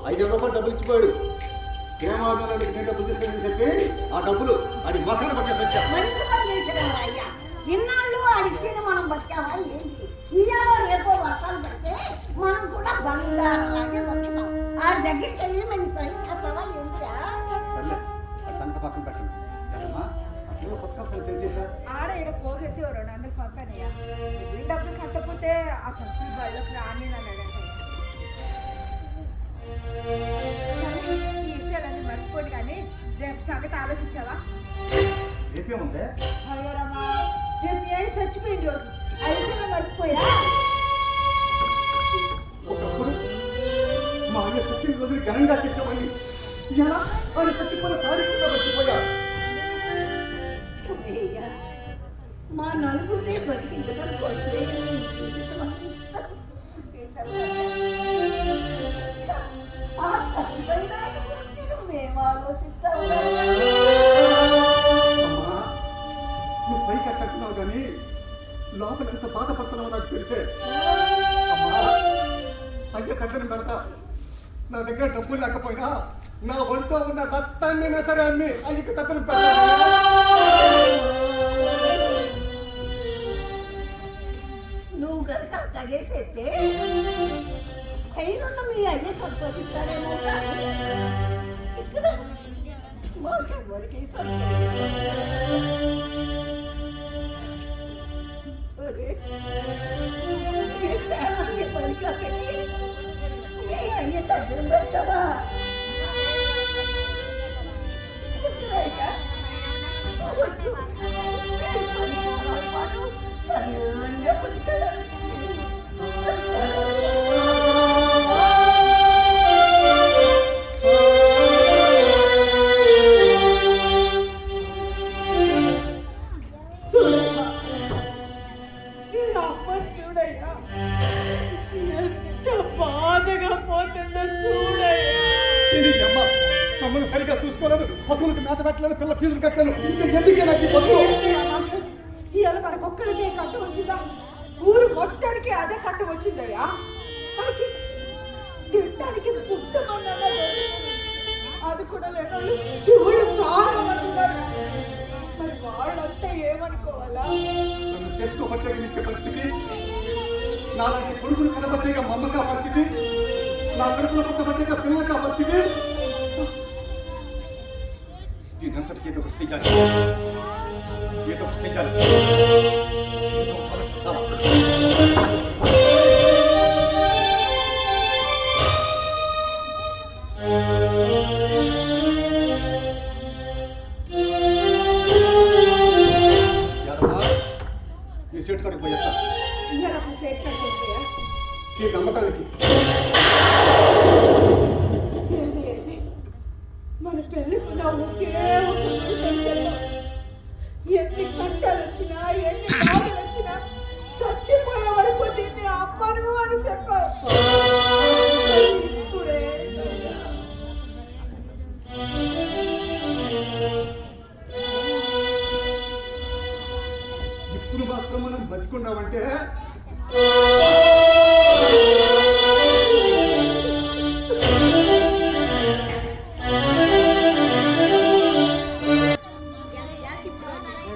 5,000 రూపాయలు డబ్బులు ఇచ్చిపోయాడు. ప్రేమాభిమానాలు నేను డబ్బులు తీసుకొని చెప్పి ఆ డబ్బులు అది మకాన పట్టేసి వచ్చా.
మంచి పని చేసినాడు అయ్యా. ఇన్నాళ్ళు అడిగితే మనం బతికావా ఏంటి? ఇయ్యాలో రేపో వర్షాలు పడితే మనం కూడా బంగారంలాగే బతుకుతాం. ఆ దగ్గరికి వెళ్ళి మనం సరి చేస్తావా ఏంటిరా?
సర్లే అది సంగ పక్కన పెట్టండి. కదమ్మా అప్పుడు కొత్త తెలిసేసా.
ఆడ ఈడ పోగేసి 200 పంపానయ్యా. మిగిలిన డబ్బులు కట్టకపోతే ఆ కంపెనీ బయటకు రాని అన్నాడంట. సరే, ఈ విషయాలన్నీ మర్చిపోండి కానీ రేపు సంగతి ఆలోచించావా?
రేపేముందే?
అయ్యో రమ్మా, రేపు ఏ చచ్చిపోయిన రోజు ఆ విషయంలో మర్చిపోయా?
ఒకప్పుడు మా అయ్య సచిన రోజులు ఘనంగా శిక్షపడి ఇలా ఆయన చచ్చిపోయిన తారీఖుగా మర్చిపోయా.
అయ్యా మా నలుగురిని బతికించడం కోసమే నీ జీవితం అంతా చేశావు. ఆ సత్యమైన ఆయన గురించి నువ్వేం ఆలోచిస్తావు?
అమ్మా నువ్వు పైకి అట్టట్టున్నావు కానీ లోపల ఎంత బాధపడుతున్నావో నాకు తెలిసే. అమ్మా అయ్య దగ్గర పెడతా, నా దగ్గర డబ్బులు లేకపోయినా నా ఒంట్లో ఉన్న రక్తాన్ని సరే అన్ని అయ్యకి దగ్గర పెడతా.
నువ్వు కనుక తగేసేస్తే పైన మీ అయ్యే సంతోషిస్తారేమో కానీ ఇక్కడ మాకెవరికి పరీక్ష పెట్టి మీ అయ్యే దగ్గర పెడతావా? సన్నంగా పుట్టాడు.
చూడమ్మా, ఈ అమ్మ చూడయ్యా ఎంత బాధగా పోతుందో చూడయ్యా.
సరే అమ్మ మమ్మల్ని సరిగ్గా చూసుకోలేదు, పశువులకు మేత పెట్టలేదు, పిల్ల ఫీజులు కట్టలేదు, ఇంకా ఎందుకే నాకు ఈ పశువు?
ఇవాళ మనకు ఒక్కడికే కట్ట వచ్చిందా? ఊరు మొత్తానికి అదే కట్ట వచ్చిందయ్యా. మనకి తినడానికి పుట్టమన్నా అది కూడా లేనోళ్ళు ఈ ఊళ్ళో చాలా మంది ఉన్నారు. మరి వాళ్ళంతా ఏమనుకోవాలా?
నన్ను చేసుకోబట్టే నీకే పరిస్థితి, నాలాంటి కొడుకులు కనబట్టేగా మమ్మకా పరిస్థితి, నా కడుపులో పుట్టబట్టేగా పిల్లకా పరిస్థితి. దీనంతటికి ఏదో ఒకటి చెయ్యాలి, ఏదో ఒకటి చెయ్యాలి. జీవితం ఆలోచించాలా? యాదమ్మా ఈ సీట్ కడుకు పోయేస్తా
ఇవాళ సేట్ కట్టాయా?
ఈ నమ్మకానికి
ఏది మన పెళ్ళికున్న ఒకే ఒక తెలుసా? ఎన్ని కట్టాలు వచ్చినా ఎన్ని బాధలు వచ్చినా చచ్చిపోయే వరకు దీన్ని అమ్మను అని చెప్పావు. ఇప్పుడే
ఇప్పుడు మాత్రం మనం బతికున్నామంటే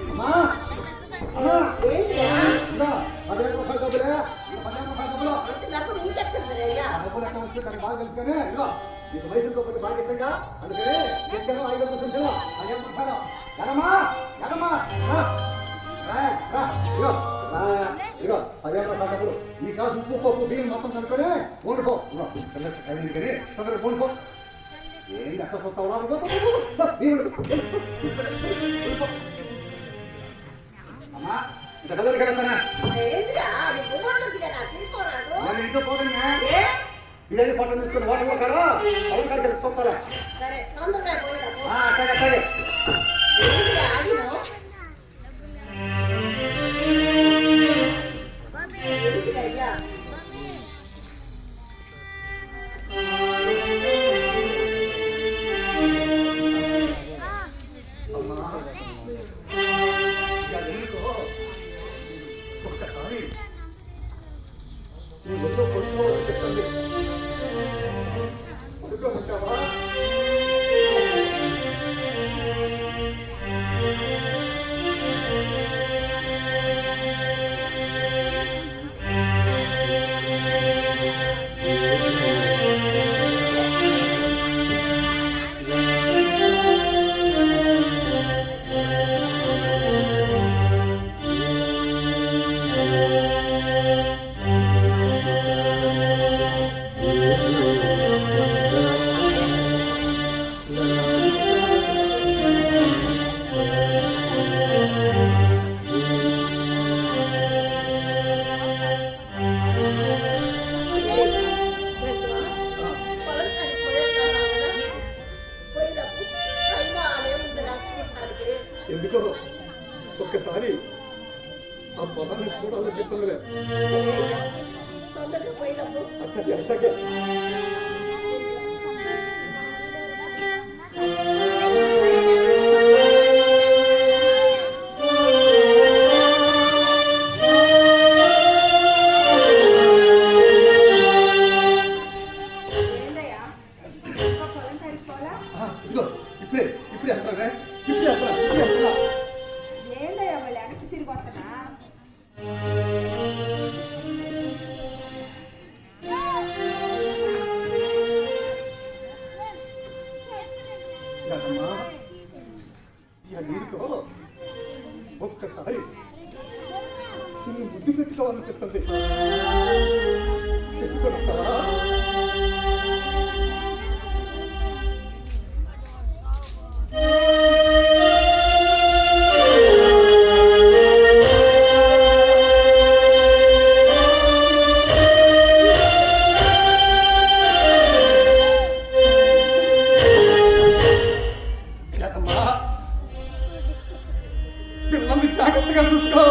అమ్మా అమ్మా ఇందా, అదే రూపాయలు డబ్బులే, ఈ 15 రూపాయల డబ్బులు.
నాకు నువ్వు చెప్తున్నారయ్యా.
ఆ డబ్బులు ఎక్కడ వస్తే దానికి బాగా తెలుసు కానీ ఇదిగో నీకు వయసు ఇంకొకటి బాగా ఇట్టంగా అందుకని తెచ్చాను 5,000 తిన్నా 5,000 రూపాయలు. ఎడమ్మా ఎడమ్మా రా రా ఇదిగో ఇదిగో 15 రూపాయల డబ్బులు. ఈ కాసు ఉప్పు పప్పు బియ్యం మొత్తం కనుక్కొని వండుకో. ఇదిగో పిల్లలు కానీ తొందరగా వండుకో. ఏంది అక్కడ చూస్తావురా? అమ్మా ఇంత కదరు కడతానా
ఏంద్రా నువ్వు వండుతుంది కదా తిరిగిపోరాడు.
నేను ఇంట్లో పోతున్నా బిర్యానీ పొట్టలు తీసుకుని హోటల్లో కాడ అవును కాడికి చూస్తారా?
సరే తొందరగా పోయిరా పో.
అట్టాగే అట్టాగే
ఏంద్రా ఆగినావు? ఏంద్రయ్యా?
ఒక్కసారి నీ ఒళ్ళో పడుకోవాలనిపిస్తుంది. పడుకోమంటావా? వస్తుందిలే.
తొందరగా పోయినప్పుడు
అట్టగే అట్టగే.
ఏందయ్యా ఇంకా పొలం కడుక్కోవాలా?
ఇదిగో ఇప్పుడే వెళ్తానే. ఇప్పుడే వెళ్తున్నా.
ఏందయ్యా వాళ్ళు వెనక్కి తిరిగి వస్తున్నా?
కాదమ్మా, ఇక నీకు ఒక్కసారి నిన్ను ముద్దు పెట్టుకోవాలని చెప్తుంది. పెట్టుకోగలుగుతావా? కాదమ్మా, పిల్లల్ని జాగ్రత్తగా చూసుకో.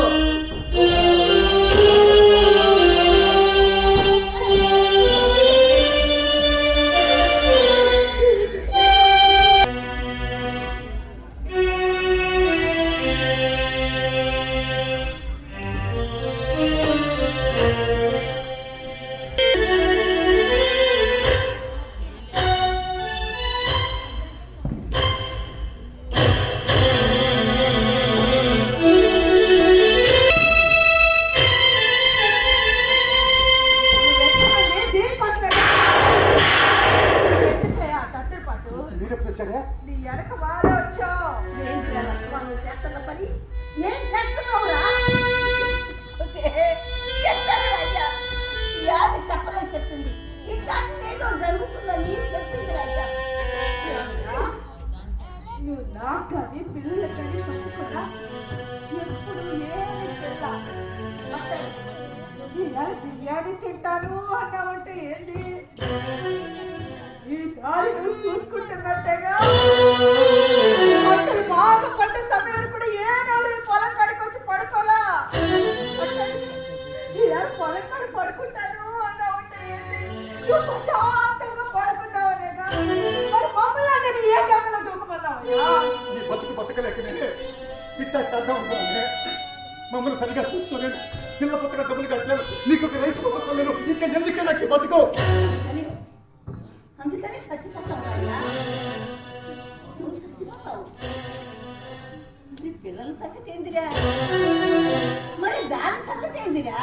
మీరెప్పుడు వచ్చారా?
నీ వెనక వాళ్ళే వచ్చావు.
ఏంటి లక్ష్మణుడు చేస్తున్న పని? నేను చేస్తున్నావురా? అయ్యా వ్యాధి చెప్పలే చెప్పింది. ఇట్లాంటి ఏదో జరుగుతుందని నేను చెప్పింది అయ్యా.
నువ్వు నాకు కానీ పిల్లలకు కానీ పట్టుకున్నా ఎప్పుడు ఏమి తిన్నా ఇవాళ బిర్యానీ తింటాను అన్నావంటే ఏంది? ఈ దారి నువ్వు చూసుకుంటున్నట్టేగా. అసలు బాగా పడ్డ సమయాన్ని కూడా ఏనాడు ఈ పొలం కాడికి వచ్చి పడుకోలా. ఇవాళ పొలం కాడి పడుకుంటాను అన్నావంటే ఏంది? నువ్వు ప్రశాంతంగా పడుకుంటావనేగా. మరి మమ్మల్ని అంటే నీ ఏ గంగలో దూకమన్నావయ్యా?
ఈ బతకలేక నేనే ఇట్టా చేద్దాం అనుకున్నానే. మమ్మల్ని సరిగా చూసుకోలేను, పిల్ల పుట్టగా డబ్బులు కట్టలేను, నీకు ఒక రైతు పక్కలేను. ఇంకా ఎందుకే నాకు ఈ బతుకు?
అందుకని చచ్చిపోతావు అయ్యా. నువ్వు చచ్చిపోతావు. నీ పిల్లల సంగతి ఏందిరా? మరి దాని సంగతి ఏందిరా?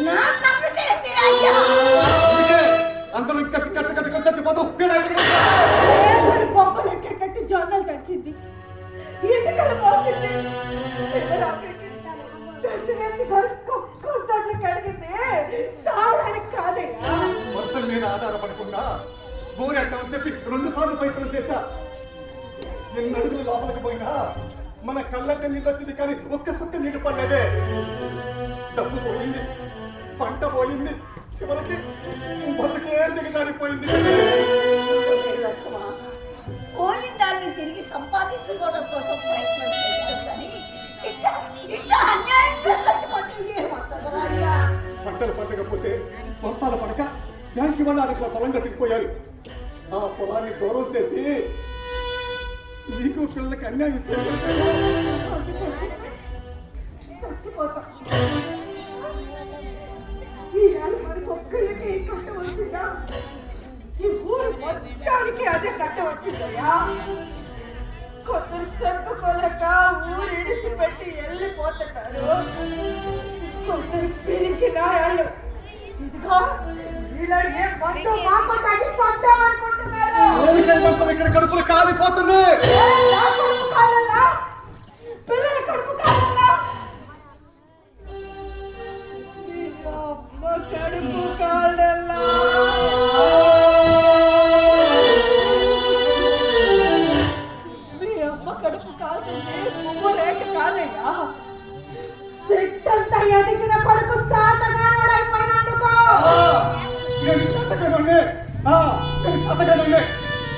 నా సంగతి ఏందిరా అయ్యా?
అందుకే అందరూ ఇంకా కట్టుకొని చచ్చిపోతాం.
రేపటి బొమ్మలు ఎక్కేటట్టు జొన్నలు తెచ్చింది, ఎండుకలు పోసింది, కూస్తట్లు కడిగింది. సావడానికి కాదయ్యా.
వర్షం మీద ఆధారపడకుండా బోరెట్టామని చెప్పి 2 సార్లు ప్రయత్నం చేశా. ఎన్ని అడుగులు లోపలికి పోయినా మన కళ్ళకి నీళ్ళు వచ్చింది, కానీ ఒక్క సుక్క నీళ్ళు పడలేదే. డబ్బు పోయింది, పంట పోయింది, చివరికి బతుకే దిగజారిపోయింది.
లక్ష్మా, పోయిన దాన్ని తిరిగి సంపాదించుకోవడం కోసం ప్రయత్నం చేయాలి కానీ ఇట్లా అన్యాయంగా చచ్చిపోతుంది ఏమవుతుందిరా అయ్యా?
పంటలు పండకపోతే వర్షాలు పడక బ్యాంకి వాళ్ళు అక్కడ పొలం కట్టుకుపోయారు. ఆ పొలాన్ని దూరం చేసి నీకు పిల్లలకి అన్యాయం చేశారు.
చచ్చిపోతాం. ఈనాడు మనకు ఒక్కరికి కట్ట వచ్చిందా? ఈ ఊరు మొత్తానికి అదే కట్ట వచ్చిందయ్యా. కొందరు చెప్పుకోలేక ఊరు ఇడిసిపెట్టి వెళ్ళిపోతున్నారు. కొందరు పిరికి నాయాళ్ళు ఇదిగో ఇలా ఏ మందు మాకొట్టాకి సొంతం అనుకుంటున్నారు.
ఇక్కడ కడుపులు కాలిపోతుంది.
నా కడుపు కాలల్లా, పిల్లల కడుపు కాలల్లా, నీ అమ్మ కడుపు కాలల్లా. మీ అమ్మ కడుపు కాలుతుంది, పువ్వు లేక కాదయ్యా. సెట్టంతా ఎదిగిన కొడుకు సాతగానోడైపోయినందుకు.
నేను శాతగానే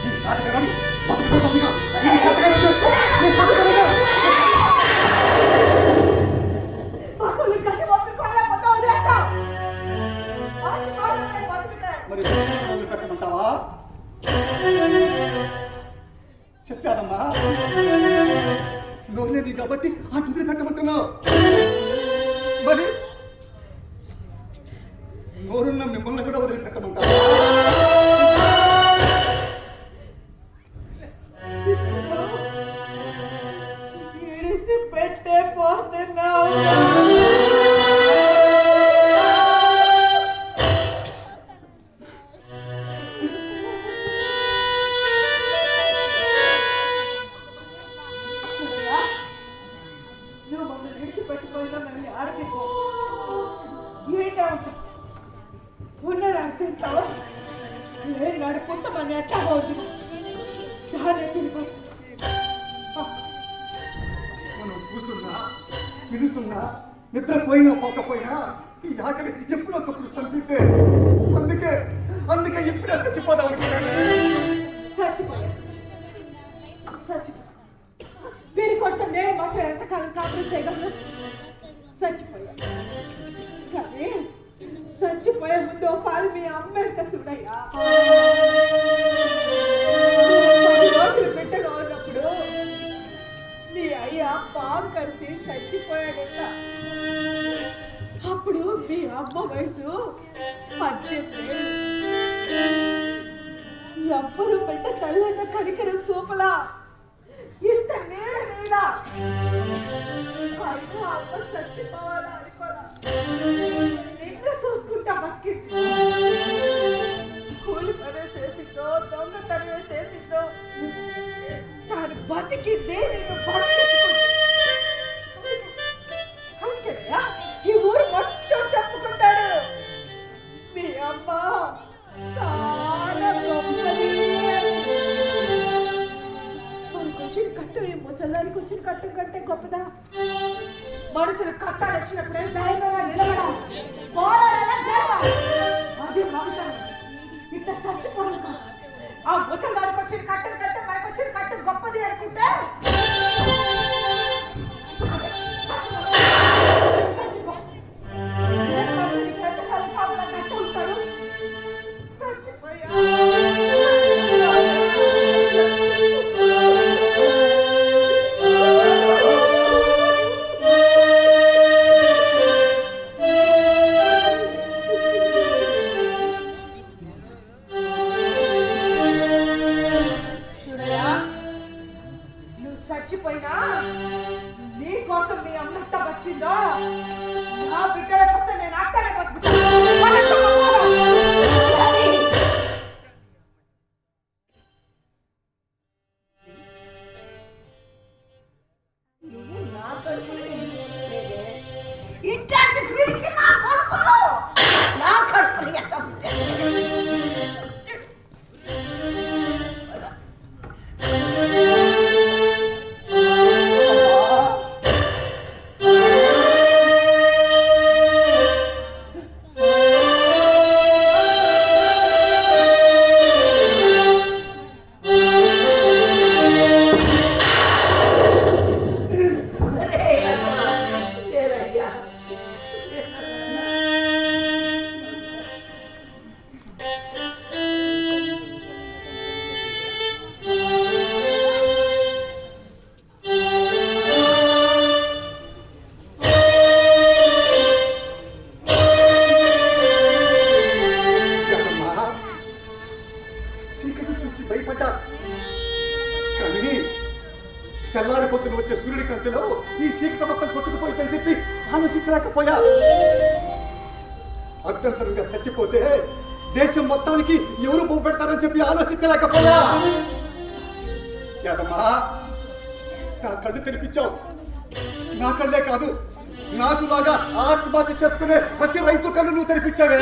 ఈ శాతగాని బతుకుపోతుందిగా. ఈ శాతగానే
అసలు గడ్డి
కదమ్మా నోరులేని కాబట్టి ఆ టుదిరి పెట్టమంటున్నావు మరి నోరున్న మిమ్మల్ని కూడా వదిలిపెట్టమంటావా
ఇడిసి పెట్టే పోతున్నావు నువ్వు మమ్మల్ని విడిచిపెట్టిపోయినా మేము ఆడకి పో ఏంటా ఉన్నదా తింటావు ఏం నడుపుకుంటా మన ఎట్లా పోద్దు దానే తిరిగి
మనం కూసున్నా పిలుసున్నా నిద్ర పోయినా పోకపోయినా ఈ ఆకలి ఎప్పుడో ఒకప్పుడు చంపితే అందుకే ఇప్పుడే చచ్చిపోదాం అనుకున్నాను
చచ్చిపోయా వీరి కొట్ట నేను మాత్రం ఎంతకాలం కాపురం చేయగలను చచ్చిపోయా కానీ చచ్చిపోయే ముందు ఓ పాలు మీ అమ్మెరిక చూడయ్యా 10 రోజులు బిడ్డగా ఉన్నప్పుడు మీ అయ్య పాము కలిసి చచ్చిపోయాడట అప్పుడు మీ అమ్మ వయసు 18 ఎవ్వరు బిడ్డ తల్లన్న కనికరం సూపలా ఇంత నీళ్ళ అమ్మ చచ్చిపోవాలా అనుకోరా నిన్న చూసుకుంటా బతికింది కూలి పని చేసిందో దొంగతనం చేసిందో తాను బతికిందే నేను బతికించుకుంది అంతేనా ఈ ఊరు మొత్తం చెప్పుకుంటారు మీ అమ్మ చాలా గొప్పది మనకు వచ్చిన కట్టు ఈ ముసలానికి వచ్చిన కట్టు కంటే గొప్పదా మనుషులు కట్టాలు వచ్చినప్పుడే ధైర్యంగా నిలబడాలి పోరాడాలి గెలవాలి అది మగతనం ఇంత చచ్చిపోను ఆ ముసలానికి వచ్చిన కట్టు కంటే మనకు వచ్చిన కట్టు గొప్పది అనుకుంటే చచ్చిపో నీకు ఎంతకాలం కావాలా కట్టు ఉంటారు చచ్చిపోయా చచ్చిపోయినా నీ కోసం మీ అమ్మ ఎంత బతికిందో నా బిడ్డల కోసం నేను అట్టనే బతుకుతాను
నువ్వు నా కడుపులో ఇట్లాంటి పిలిచి నా కొడుకు నా కడుపులో ఎట్లా పుట్టాడు?
చీకటి చూసి భయపడ్డా కానీ తెల్లారి పొద్దున వచ్చే సూర్యుడి కంతిలో ఈ చీకటి మొత్తం కొట్టుకుపోయిందని చెప్పి ఆలోచించలేకపోయా అభ్యంతరంగా చచ్చిపోతే దేశం మొత్తానికి ఎవరు పోపెడతారని చెప్పి ఆలోచించలేకపోయా యాదమ్మా నా కళ్ళు తెరిపించావు నా కళ్ళే కాదు నాకులాగా ఆత్మహత్య చేసుకునే ప్రతి రైతు కళ్ళు నువ్వు తెరిపించావే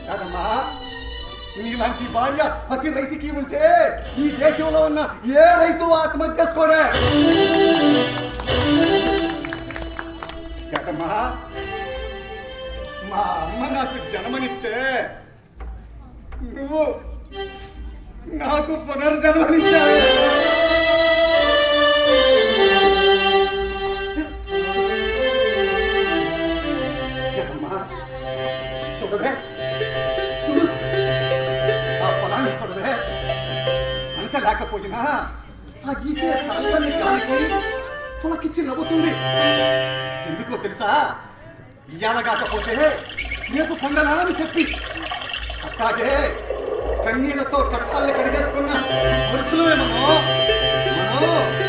యాదమ్మా నీలాంటి భార్య ప్రతి రైతుకి ఉంటే ఈ దేశంలో ఉన్న ఏ రైతు ఆత్మహత్య చేసుకోడే యాదమ్మా మా అమ్మ నాకు జన్మనిస్తే నువ్వు నాకు పునర్జన్మనిచ్చావే యాదమ్మా చూడవే చూడు ఆ పొలాన్ని చూడవే అంత లేకపోయినా ఆ గీసే సరళని గాలికి పులకిచ్చి నవ్వుతుంది. ఎందుకో తెలుసా? ఇయ్యాల కాకపోతే రేపు పండనాలని చెప్పి అట్లాగే కన్నీళ్లతో కట్టాలని కడిగేసుకున్న మనుషులమే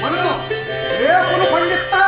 మనం రేపును పండిస్తా